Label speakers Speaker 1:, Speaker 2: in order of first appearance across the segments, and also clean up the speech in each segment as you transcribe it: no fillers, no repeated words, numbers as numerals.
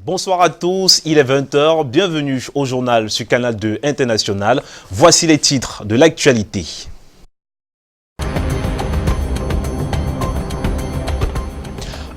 Speaker 1: Bonsoir à tous, il est 20 h, bienvenue au journal sur Canal 2 International. Voici les titres de l'actualité.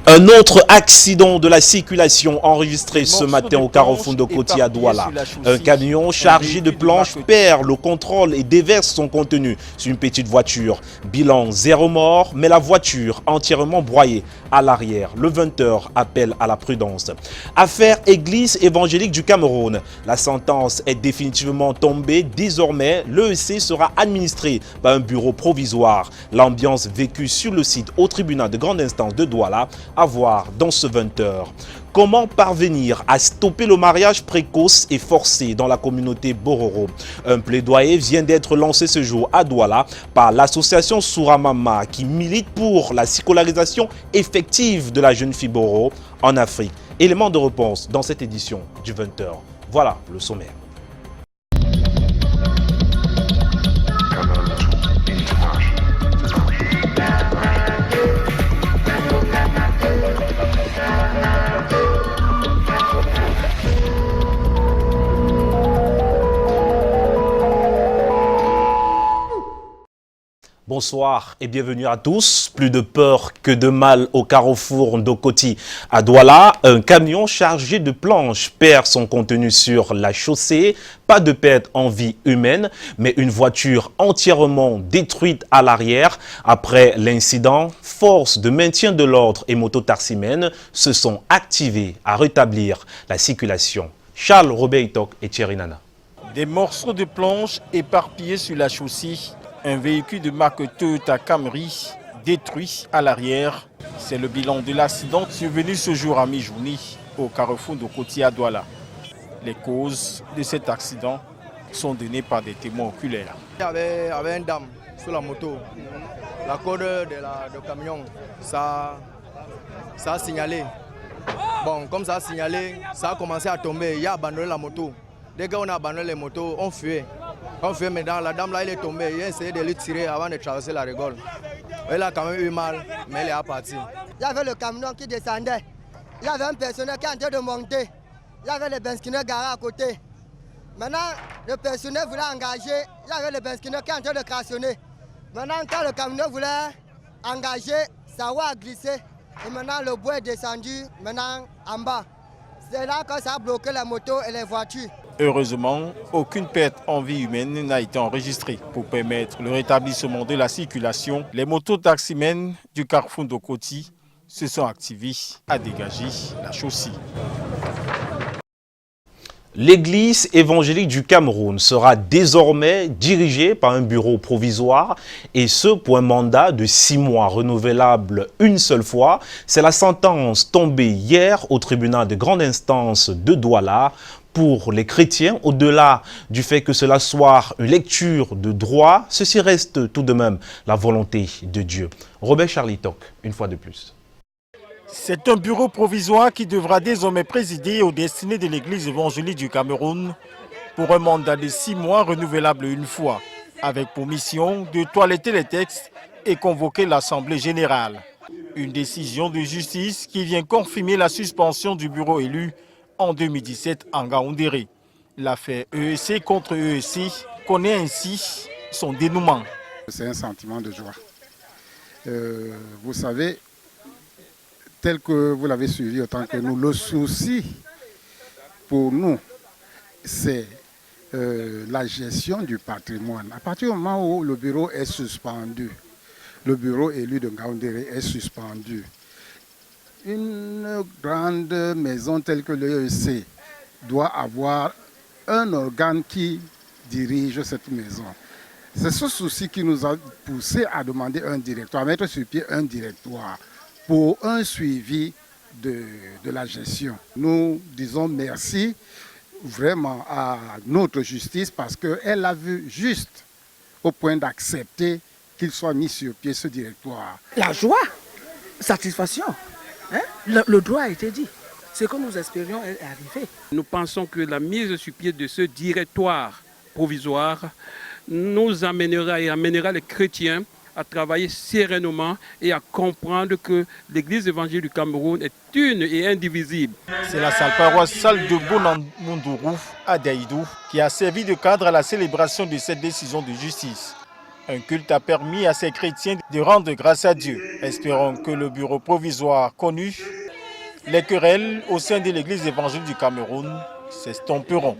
Speaker 1: Un autre accident de la circulation enregistré ce matin au carrefour de Koti à Douala. Un camion chargé de planches perd le contrôle et déverse son contenu sur une petite voiture. Bilan 0 mort, mais la voiture entièrement broyée à l'arrière. Le 20h appelle à la prudence. Affaire Église évangélique du Cameroun. La sentence est définitivement tombée. Désormais, l'EEC sera administré par un bureau provisoire. L'ambiance vécue sur le site au tribunal de grande instance de Douala à voir dans ce 20h. Comment parvenir à stopper le mariage précoce et forcé dans la communauté Bororo? Un plaidoyer vient d'être lancé ce jour à Douala par l'association Souramama qui milite pour la scolarisation effective de la jeune fille Bororo en Afrique. Élément de réponse dans cette édition du 20h. Voilà le sommaire. Bonsoir et bienvenue à tous. Plus de peur que de mal au carrefour d'Okoti à Douala. Un camion chargé de planches perd son contenu sur la chaussée. Pas de perte en vie humaine, mais une voiture entièrement détruite à l'arrière. Après l'incident, forces de maintien de l'ordre et mototaximènes se sont activées à rétablir la circulation. Charles Robert et Thierry Nana.
Speaker 2: Des morceaux de planches éparpillés sur la chaussée. Un véhicule de marque Toyota Camry détruit à l'arrière. C'est le bilan de l'accident survenu ce jour à mi-journée au carrefour de Koti à Douala. Les causes de cet accident sont données par des témoins oculaires.
Speaker 3: Il y avait une dame sur la moto. La corde de camion, ça a signalé. Bon, comme ça a signalé, ça a commencé à tomber. Il a abandonné la moto. Dès qu'on a abandonné les motos, on fuait. On fuait, mais dans la dame là, elle est tombée. Il a essayé de lui tirer avant de traverser la rigole. Elle a quand même eu mal, mais elle est partie.
Speaker 4: Il y avait le camion qui descendait. Il y avait un personnel qui est en train de monter. Il y avait le benzineur garé à côté. Maintenant, le personnel voulait engager. Il y avait le benzineur qui est en train de crassionner. Maintenant, quand le camion voulait engager, sa roue a glissé. Et maintenant, le bois est descendu maintenant en bas. C'est là que ça a bloqué la moto et les voitures.
Speaker 2: Heureusement, aucune perte en vie humaine n'a été enregistrée. Pour permettre le rétablissement de la circulation, les mototaximènes du carrefour de Koti se sont activés à dégager la chaussée.
Speaker 1: L'église évangélique du Cameroun sera désormais dirigée par un bureau provisoire et ce pour un mandat de 6 mois renouvelable une seule fois. C'est la sentence tombée hier au tribunal de grande instance de Douala. Pour les chrétiens, au-delà du fait que cela soit une lecture de droit, ceci reste tout de même la volonté de Dieu. Robert Charlitok, une fois de plus.
Speaker 2: C'est un bureau provisoire qui devra désormais présider aux destinées de l'église évangélique du Cameroun pour un mandat de 6 mois renouvelable une fois, avec pour mission de toiletter les textes et convoquer l'Assemblée générale. Une décision de justice qui vient confirmer la suspension du bureau élu en 2017 en Ngaoundéré. L'affaire EEC contre EEC connaît ainsi son dénouement.
Speaker 5: C'est un sentiment de joie. Vous savez, tel que vous l'avez suivi autant que nous, le souci pour nous, c'est la gestion du patrimoine. À partir du moment où le bureau est suspendu, le bureau élu de Ngaoundéré est suspendu, une grande maison telle que l'EEC doit avoir un organe qui dirige cette maison. C'est ce souci qui nous a poussé à demander un directoire, à mettre sur pied un directoire pour un suivi de la gestion. Nous disons merci vraiment à notre justice parce qu'elle a vu juste au point d'accepter qu'il soit mis sur pied ce directoire.
Speaker 6: La joie, satisfaction. Hein? Le droit a été dit. Ce que nous espérions est arrivé.
Speaker 7: Nous pensons que la mise sur pied de ce directoire provisoire nous amènera et amènera les chrétiens à travailler sereinement et à comprendre que l'Église évangélique du Cameroun est une et indivisible.
Speaker 2: C'est la salle paroissiale de Bonamunduru à Daïdou qui a servi de cadre à la célébration de cette décision de justice. Un culte a permis à ces chrétiens de rendre grâce à Dieu. Espérons que le bureau provisoire connu, les querelles au sein de l'Église évangélique du Cameroun s'estomperont.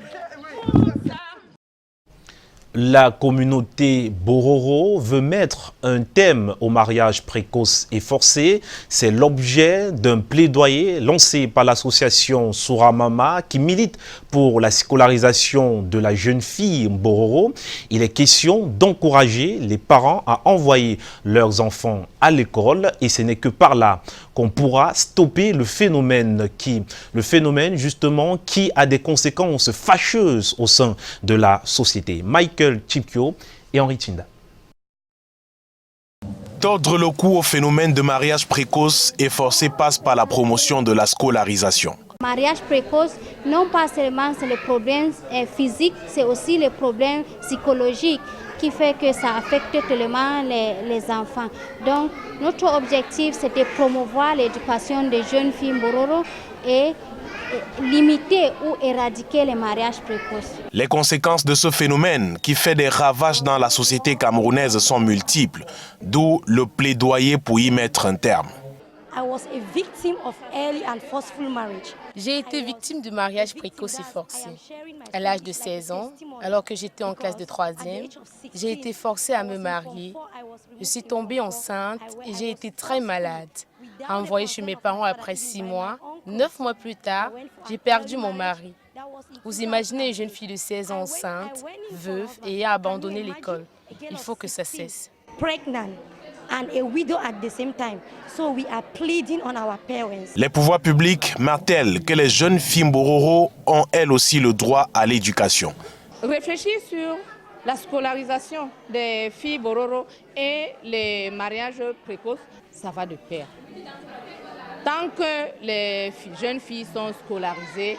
Speaker 1: La communauté Bororo veut mettre un thème au mariage précoce et forcé. C'est l'objet d'un plaidoyer lancé par l'association Souramama qui milite pour la scolarisation de la jeune fille Bororo. Il est question d'encourager les parents à envoyer leurs enfants à l'école et ce n'est que par là qu'on pourra stopper le phénomène justement qui a des conséquences fâcheuses au sein de la société. Michael Chipkio et Henri Tinda.
Speaker 8: Tordre le cou au phénomène de mariage précoce et forcé passe par la promotion de la scolarisation.
Speaker 9: Mariage précoce, non pas seulement c'est le problème physique, c'est aussi le problème psychologique qui fait que ça affecte tellement les enfants. Donc notre objectif c'est de promouvoir l'éducation des jeunes filles Bororo et limiter ou éradiquer les mariages précoces.
Speaker 8: Les conséquences de ce phénomène qui fait des ravages dans la société camerounaise sont multiples, d'où le plaidoyer pour y mettre un terme.
Speaker 10: J'ai été victime de mariage précoce et forcé. À l'âge de 16 ans, alors que j'étais en classe de 3e, j'ai été forcée à me marier. Je suis tombée enceinte et j'ai été très malade. Envoyée chez mes parents après 6 mois, 9 mois plus tard, j'ai perdu mon mari. Vous imaginez une jeune fille de 16 ans enceinte, veuve et ayant abandonné l'école. Il faut que ça cesse.
Speaker 8: Les pouvoirs publics martèlent que les jeunes filles Bororo ont elles aussi le droit à l'éducation.
Speaker 11: Réfléchir sur la scolarisation des filles Bororo et les mariages précoces, ça va de pair. Tant que les jeunes filles sont scolarisées,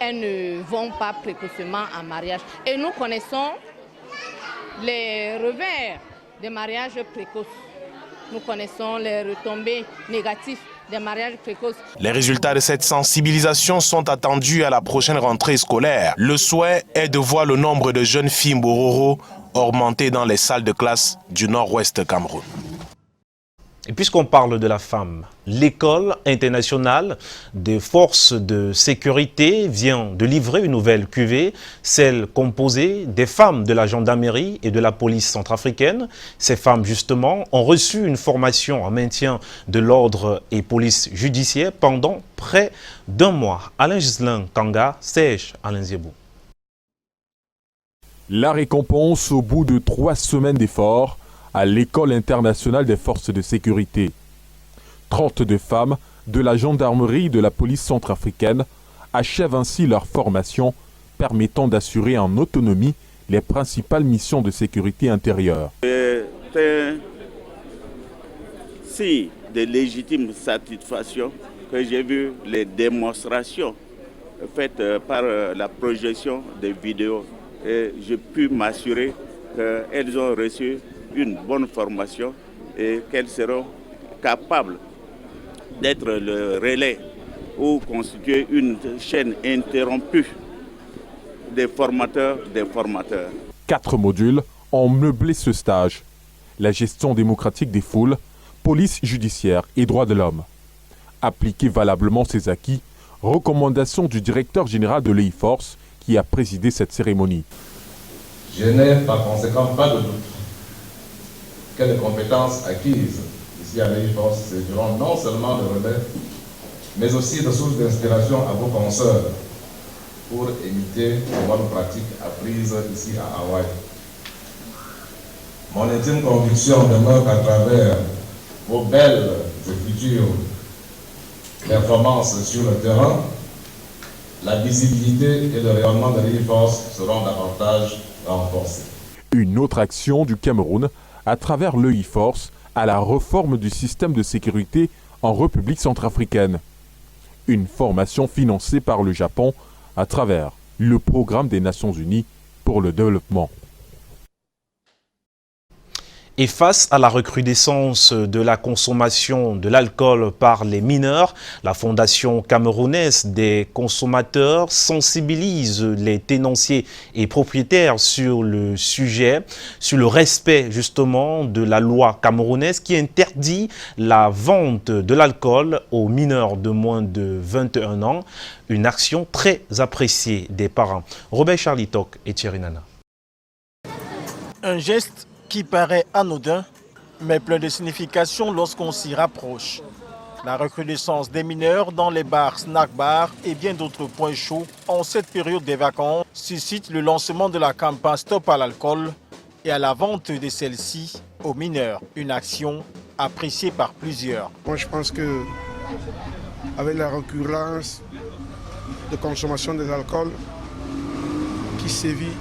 Speaker 11: elles ne vont pas précocement en mariage. Et nous connaissons les revers des mariages précoces. Nous connaissons les retombées négatives des mariages précoces.
Speaker 8: Les résultats de cette sensibilisation sont attendus à la prochaine rentrée scolaire. Le souhait est de voir le nombre de jeunes filles Bororo augmenter dans les salles de classe du nord-ouest Cameroun.
Speaker 1: Et puisqu'on parle de la femme, l'école internationale des forces de sécurité vient de livrer une nouvelle cuvée, celle composée des femmes de la gendarmerie et de la police centrafricaine. Ces femmes, justement, ont reçu une formation en maintien de l'ordre et police judiciaire pendant près d'1 mois. Alain Gislain Kanga, Serge Alain Ziebou.
Speaker 12: La récompense au bout de 3 semaines d'efforts à l'École internationale des forces de sécurité. 32 femmes de la gendarmerie et de la police centrafricaine achèvent ainsi leur formation permettant d'assurer en autonomie les principales missions de sécurité intérieure.
Speaker 13: C'est un signe de légitime satisfaction que j'ai vu les démonstrations faites par la projection des vidéos et j'ai pu m'assurer qu'elles ont reçu une bonne formation et qu'elles seront capables d'être le relais ou constituer une chaîne interrompue des formateurs.
Speaker 12: 4 modules ont meublé ce stage. La gestion démocratique des foules, police judiciaire et droits de l'homme. Appliquer valablement ces acquis, recommandation du directeur général de l'EIFORCE qui a présidé cette cérémonie.
Speaker 14: Je n'ai par conséquent pas de doute que les compétences acquises ici à l'EIFORCE serviront non seulement de relais, mais aussi de source d'inspiration à vos consoeurs pour imiter les bonnes pratiques apprises ici à Hawaï. Mon intime conviction demeure qu'à travers vos belles et futures performances sur le terrain, la visibilité et le rayonnement de l'EIFORCE seront davantage renforcés.
Speaker 12: Une autre action du Cameroun à travers l'EIFORCE à la réforme du système de sécurité en République centrafricaine. Une formation financée par le Japon à travers le programme des Nations Unies pour le développement.
Speaker 1: Et face à la recrudescence de la consommation de l'alcool par les mineurs, la Fondation camerounaise des consommateurs sensibilise les tenanciers et propriétaires sur le sujet, sur le respect justement de la loi camerounaise qui interdit la vente de l'alcool aux mineurs de moins de 21 ans. Une action très appréciée des parents. Robert Charlitok et Thierry Nana.
Speaker 2: Un geste qui paraît anodin, mais plein de signification lorsqu'on s'y rapproche. La recrudescence des mineurs dans les bars, snack-bars et bien d'autres points chauds en cette période des vacances suscite le lancement de la campagne Stop à l'alcool et à la vente de celle-ci aux mineurs. Une action appréciée par plusieurs.
Speaker 15: Moi, je pense que avec la récurrence de consommation de l'alcool qui sévit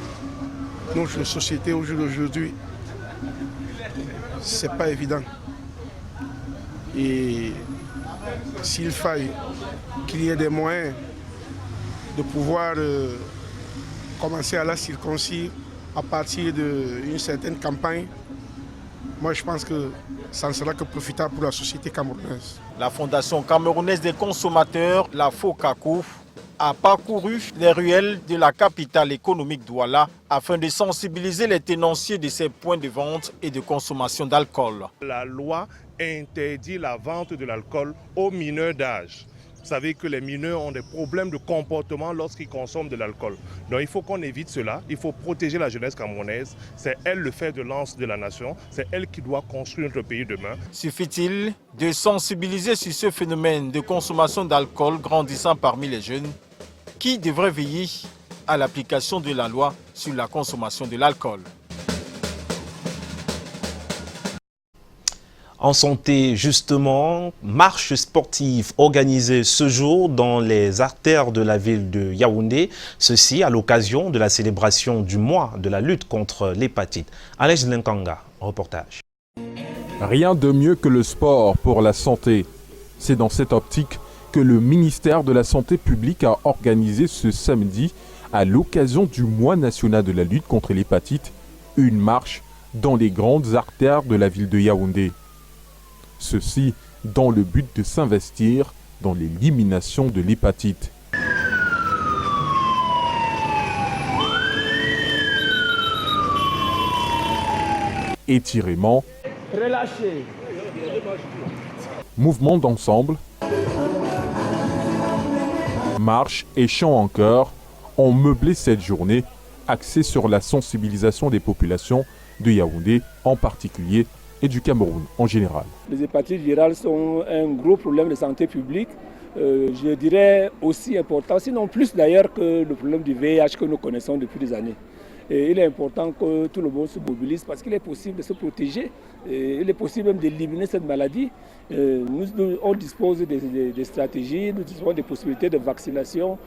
Speaker 15: notre société au jour d'aujourd'hui, c'est pas évident. Et s'il faille qu'il y ait des moyens de pouvoir commencer à la circoncire à partir d'une certaine campagne, moi je pense que ça ne sera que profitable pour la société camerounaise.
Speaker 2: La Fondation camerounaise des consommateurs, la FOCACO, a parcouru les ruelles de la capitale économique Douala afin de sensibiliser les tenanciers de ces points de vente et de consommation d'alcool.
Speaker 16: La loi interdit la vente de l'alcool aux mineurs d'âge. Vous savez que les mineurs ont des problèmes de comportement lorsqu'ils consomment de l'alcool. Donc il faut qu'on évite cela, il faut protéger la jeunesse camerounaise. C'est elle le fer de lance de la nation, c'est elle qui doit construire notre pays demain.
Speaker 2: Suffit-il de sensibiliser sur ce phénomène de consommation d'alcool grandissant parmi les jeunes qui devraient veiller à l'application de la loi sur la consommation de l'alcool?
Speaker 1: En santé, justement, marche sportive organisée ce jour dans les artères de la ville de Yaoundé. Ceci à l'occasion de la célébration du mois de la lutte contre l'hépatite. Alej Nenkanga, reportage.
Speaker 12: Rien de mieux que le sport pour la santé. C'est dans cette optique que le ministère de la Santé publique a organisé ce samedi, à l'occasion du mois national de la lutte contre l'hépatite, une marche dans les grandes artères de la ville de Yaoundé. Ceci dans le but de s'investir dans l'élimination de l'hépatite. Étirement,
Speaker 17: relâchez,
Speaker 12: mouvement d'ensemble, marche et chant en chœur ont meublé cette journée axée sur la sensibilisation des populations de Yaoundé en particulier et du Cameroun en général.
Speaker 17: Les hépatites virales sont un gros problème de santé publique, je dirais aussi important, sinon plus d'ailleurs que le problème du VIH que nous connaissons depuis des années. Et il est important que tout le monde se mobilise parce qu'il est possible de se protéger, et il est possible même d'éliminer cette maladie. On dispose des stratégies, nous disposons des possibilités de vaccination.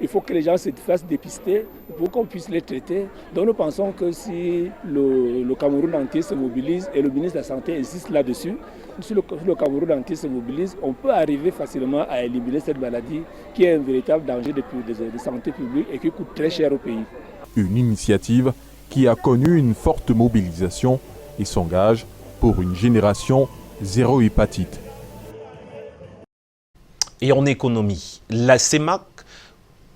Speaker 17: Il faut que les gens se fassent dépister pour qu'on puisse les traiter. Donc nous pensons que si le Cameroun entier se mobilise et le ministre de la Santé insiste là-dessus, si le Cameroun entier se mobilise, on peut arriver facilement à éliminer cette maladie qui est un véritable danger de santé publique et qui coûte très cher au pays.
Speaker 12: Une initiative qui a connu une forte mobilisation et s'engage pour une génération zéro hépatite.
Speaker 1: Et en économie, la CEMAC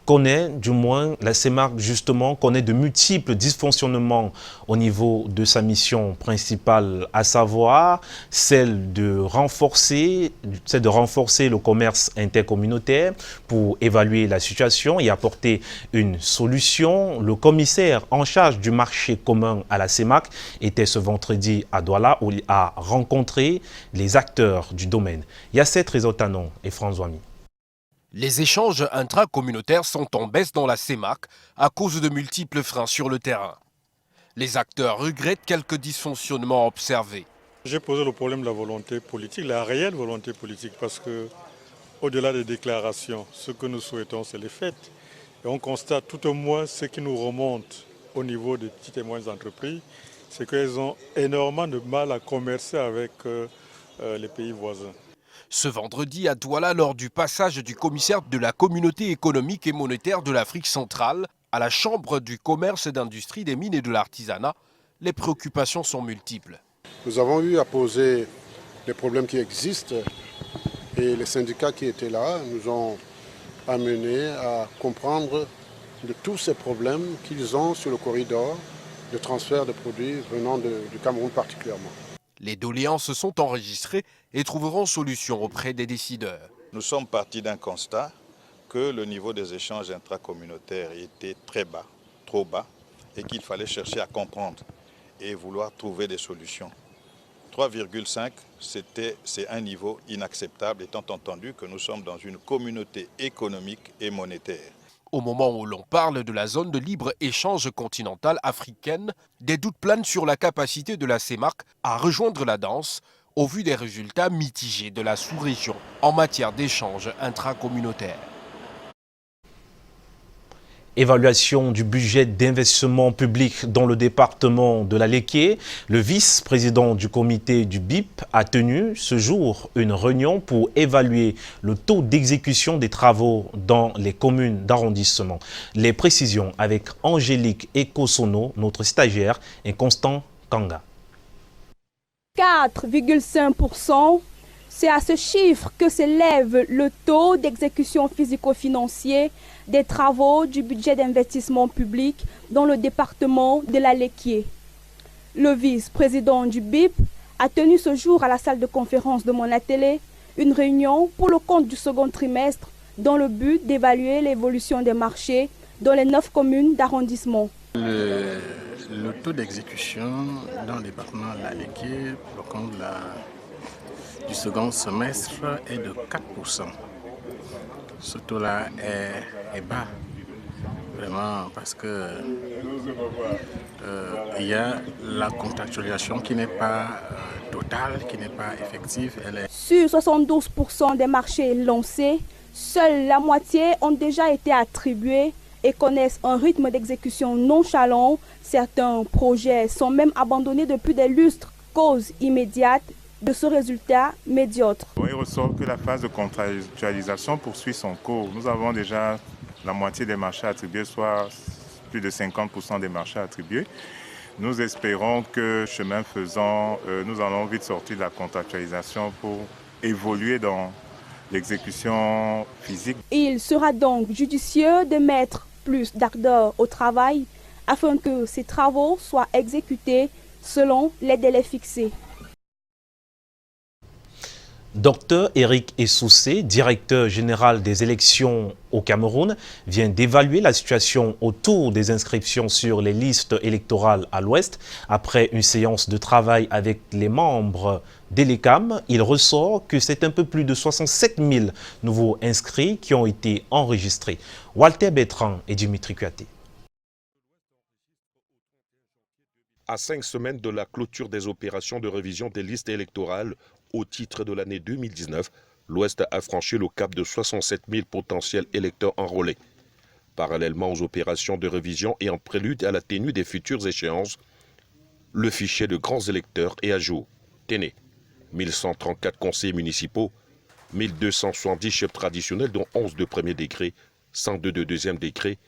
Speaker 1: connaît de multiples dysfonctionnements au niveau de sa mission principale, à savoir celle de renforcer le commerce intercommunautaire pour évaluer la situation et apporter une solution. Le commissaire en charge du marché commun à la CEMAC était ce vendredi à Douala où il a rencontré les acteurs du domaine. Yasset Rezotanon et François Mi.
Speaker 18: Les échanges intracommunautaires sont en baisse dans la CEMAC à cause de multiples freins sur le terrain. Les acteurs regrettent quelques dysfonctionnements observés.
Speaker 19: J'ai posé le problème de la volonté politique, la réelle volonté politique, parce que au-delà des déclarations, ce que nous souhaitons, c'est les faits. Et on constate tout au moins ce qui nous remonte au niveau des petites et moyennes entreprises, c'est qu'elles ont énormément de mal à commercer avec les pays voisins.
Speaker 18: Ce vendredi à Douala, lors du passage du commissaire de la communauté économique et monétaire de l'Afrique centrale à la Chambre du commerce et d'industrie des mines et de l'artisanat, les préoccupations sont multiples.
Speaker 20: Nous avons eu à poser les problèmes qui existent et les syndicats qui étaient là nous ont amenés à comprendre de tous ces problèmes qu'ils ont sur le corridor de transfert de produits venant du Cameroun particulièrement.
Speaker 18: Les doléances sont enregistrées et trouveront solution auprès des décideurs.
Speaker 21: Nous sommes partis d'un constat que le niveau des échanges intracommunautaires était très bas, trop bas, et qu'il fallait chercher à comprendre et vouloir trouver des solutions. 3,5, c'est un niveau inacceptable étant entendu que nous sommes dans une communauté économique et monétaire.
Speaker 18: Au moment où l'on parle de la zone de libre-échange continentale africaine, des doutes planent sur la capacité de la CEMAC à rejoindre la danse au vu des résultats mitigés de la sous-région en matière d'échanges intracommunautaires.
Speaker 1: Évaluation du budget d'investissement public dans le département de la Léké. Le vice-président du comité du BIP a tenu ce jour une réunion pour évaluer le taux d'exécution des travaux dans les communes d'arrondissement. Les précisions avec Angélique Ekosono, notre stagiaire, et Constant Kanga.
Speaker 22: 4,5%. C'est à ce chiffre que s'élève le taux d'exécution physico-financier des travaux du budget d'investissement public dans le département de la Léké. Le vice-président du BIP a tenu ce jour à la salle de conférence de Monatélé une réunion pour le compte du second trimestre dans le but d'évaluer l'évolution des marchés dans les 9 communes d'arrondissement.
Speaker 23: Le taux d'exécution dans le département de la Léké pour le compte du second semestre est de 4%. Ce taux-là est bas, vraiment, parce que il y a la contractualisation qui n'est pas totale, qui n'est pas effective.
Speaker 22: Sur 72% des marchés lancés, seule la moitié ont déjà été attribués et connaissent un rythme d'exécution nonchalant. Certains projets sont même abandonnés depuis des lustres, cause immédiate de ce résultat médiocre.
Speaker 24: Il ressort que la phase de contractualisation poursuit son cours. Nous avons déjà la moitié des marchés attribués, soit plus de 50% des marchés attribués. Nous espérons que, chemin faisant, nous allons vite sortir de la contractualisation pour évoluer dans l'exécution physique.
Speaker 22: Il sera donc judicieux de mettre plus d'ardeur au travail afin que ces travaux soient exécutés selon les délais fixés.
Speaker 1: Dr Eric Essoussé, directeur général des élections au Cameroun, vient d'évaluer la situation autour des inscriptions sur les listes électorales à l'Ouest. Après une séance de travail avec les membres d'Elecam, il ressort que c'est un peu plus de 67 000 nouveaux inscrits qui ont été enregistrés. Walter Bertrand et Dimitri Kuaté.
Speaker 25: À 5 semaines de la clôture des opérations de révision des listes électorales au titre de l'année 2019, l'Ouest a franchi le cap de 67 000 potentiels électeurs enrôlés. Parallèlement aux opérations de révision et en prélude à la tenue des futures échéances, le fichier de grands électeurs est à jour. Tenez, 1134 conseillers municipaux, 1270 chefs traditionnels dont 11 de premier degré, 102 de deuxième degré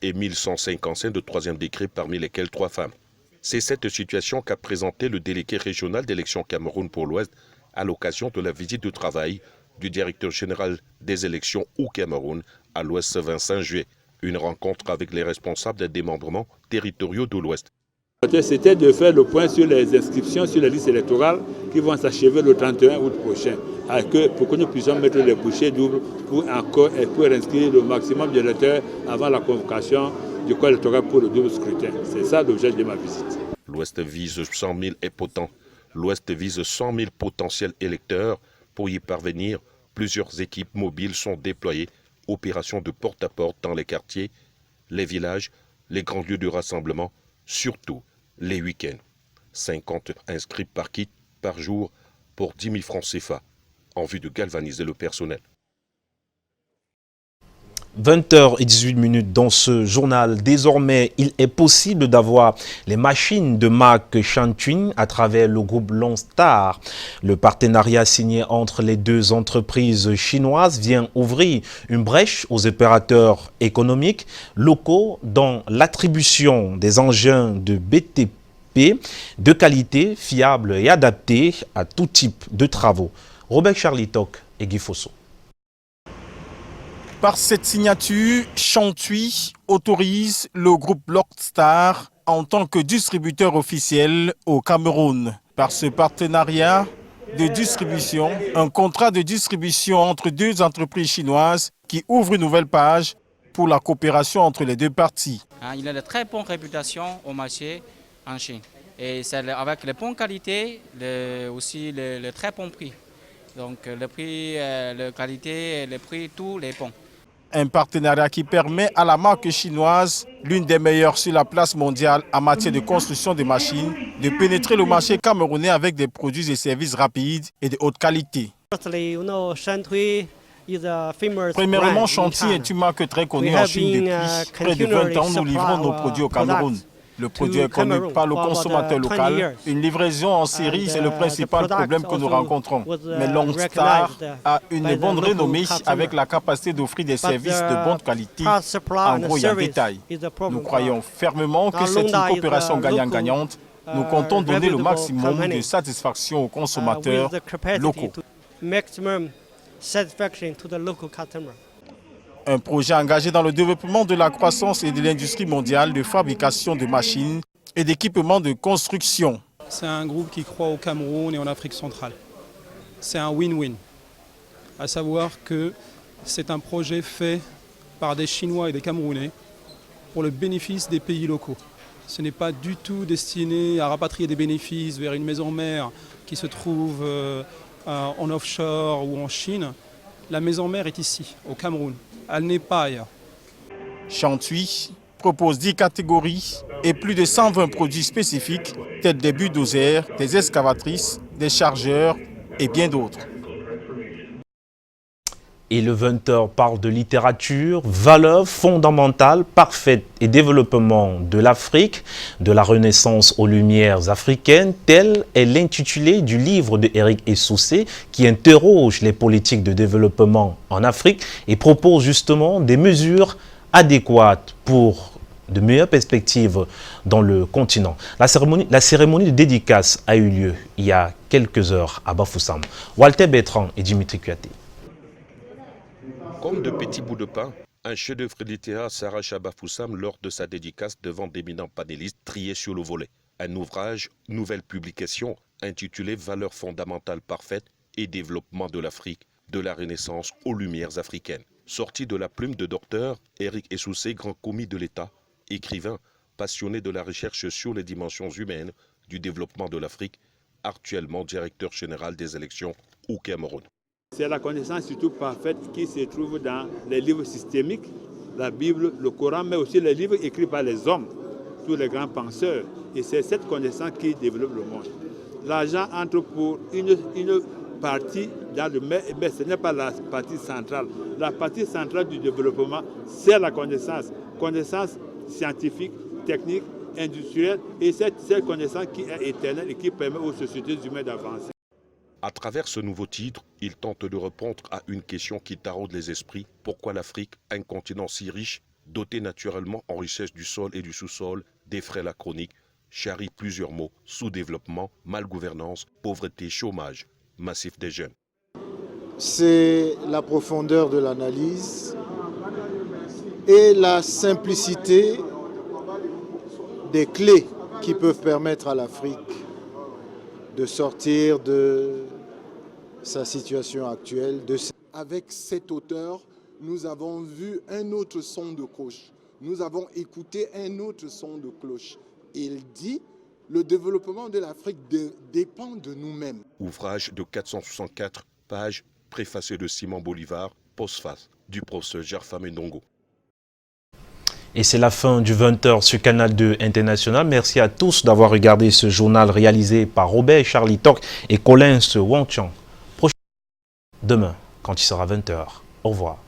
Speaker 25: et 1155 de troisième degré parmi lesquels 3 femmes. C'est cette situation qu'a présenté le délégué régional d'élections Cameroun pour l'Ouest à l'occasion de la visite de travail du directeur général des élections au Cameroun à l'Ouest ce 25 juillet. Une rencontre avec les responsables des démembrements territoriaux de l'Ouest.
Speaker 26: C'était de faire le point sur les inscriptions sur les listes électorales qui vont s'achever le 31 août prochain, pour que nous puissions mettre les bouchées doubles pour inscrire le maximum d'électeurs avant la convocation du corps électoral pour le double scrutin. C'est ça l'objet de ma visite.
Speaker 25: L'Ouest vise 100 000 L'Ouest vise 100 000 potentiels électeurs. Pour y parvenir, plusieurs équipes mobiles sont déployées. Opérations de porte-à-porte dans les quartiers, les villages, les grands lieux de rassemblement, surtout les week-ends. 50 inscrits par kit par jour pour 10 000 francs CFA en vue de galvaniser le personnel.
Speaker 1: 20h18 dans ce journal. Désormais, il est possible d'avoir les machines de marque Shantun à travers le groupe Longstar. Le partenariat signé entre les deux entreprises chinoises vient ouvrir une brèche aux opérateurs économiques locaux dans l'attribution des engins de BTP équipés, de qualité, fiables et adaptés à tout type de travaux. Robert Charlitoc et Guy Fosso.
Speaker 2: Par cette signature, Chantui autorise le groupe Lockstar en tant que distributeur officiel au Cameroun. Par ce partenariat de distribution, un contrat de distribution entre deux entreprises chinoises qui ouvre une nouvelle page pour la coopération entre les deux parties.
Speaker 3: Il a de très bonne réputation au marché en Chine. Et c'est avec les bonnes qualités, aussi le très bon prix. Donc le prix, la qualité, le prix, tout les bons.
Speaker 2: Un partenariat qui permet à la marque chinoise, l'une des meilleures sur la place mondiale en matière de construction de machines, de pénétrer le marché camerounais avec des produits et services rapides et de haute qualité. Premièrement, Chantui est une marque très connue en Chine depuis près de 20 ans. Nous livrons nos produits au Cameroun. Le produit est connu par le consommateur local. Une livraison en série, c'est le principal problème que nous rencontrons. Mais Longstar a une bonne renommée avec la capacité d'offrir des services de bonne qualité, en gros et en détail. Nous croyons fermement que c'est une coopération gagnant-gagnante. Nous comptons donner le maximum de satisfaction aux consommateurs locaux. Un projet engagé dans le développement de la croissance et de l'industrie mondiale de fabrication de machines et d'équipements de construction.
Speaker 4: C'est un groupe qui croit au Cameroun et en Afrique centrale. C'est un win-win, à savoir que c'est un projet fait par des Chinois et des Camerounais pour le bénéfice des pays locaux. Ce n'est pas du tout destiné à rapatrier des bénéfices vers une maison mère qui se trouve en offshore ou en Chine. La maison mère est ici, au Cameroun. Elle n'est pas ailleurs.
Speaker 2: Chantui propose 10 catégories et plus de 120 produits spécifiques, tels des bulldozers, des excavatrices, des chargeurs et bien d'autres.
Speaker 1: Et le 20h parle de littérature, valeurs fondamentales, parfaites et développement de l'Afrique, de la Renaissance aux Lumières africaines. Tel est l'intitulé du livre de Eric Essoussé qui interroge les politiques de développement en Afrique et propose justement des mesures adéquates pour de meilleures perspectives dans le continent. La cérémonie de dédicace a eu lieu il y a quelques heures à Bafoussam. Walter Bertrand et Dimitri Kuyaté.
Speaker 25: Comme de petits bouts de pain, un chef-d'œuvre littéraire s'arrache à Bafoussam lors de sa dédicace devant d'éminents panélistes triés sur le volet. Un ouvrage, nouvelle publication, intitulé « Valeurs fondamentales parfaites et développement de l'Afrique, de la Renaissance aux Lumières africaines ». Sorti de la plume de docteur Eric Essoussé, grand commis de l'État, écrivain, passionné de la recherche sur les dimensions humaines du développement de l'Afrique, actuellement directeur général des élections au Cameroun.
Speaker 26: C'est la connaissance surtout parfaite qui se trouve dans les livres systémiques, la Bible, le Coran, mais aussi les livres écrits par les hommes, tous les grands penseurs. Et c'est cette connaissance qui développe le monde. L'argent entre pour une partie dans le mais ce n'est pas la partie centrale. La partie centrale du développement, c'est la connaissance. Connaissance scientifique, technique, industrielle, et cette connaissance qui est éternelle et qui permet aux sociétés humaines d'avancer.
Speaker 25: À travers ce nouveau titre, il tente de répondre à une question qui taraude les esprits. Pourquoi l'Afrique, un continent si riche, doté naturellement en richesse du sol et du sous-sol, défraie la chronique, charrie plusieurs mots, sous-développement, malgouvernance, pauvreté, chômage, massif des jeunes.
Speaker 5: C'est la profondeur de l'analyse et la simplicité des clés qui peuvent permettre à l'Afrique de sortir de sa situation actuelle.
Speaker 6: Avec cet auteur, nous avons vu un autre son de cloche. Nous avons écouté un autre son de cloche. Il dit, le développement de l'Afrique dépend de nous-mêmes.
Speaker 25: Ouvrage de 464 pages, préfacé de Simon Bolivar, postface du professeur Gerfam Ndongo.
Speaker 1: Et c'est la fin du 20h sur Canal 2 International. Merci à tous d'avoir regardé ce journal réalisé par Robert Charlitoc et Colin Wangchang. Demain, quand il sera 20h. Au revoir.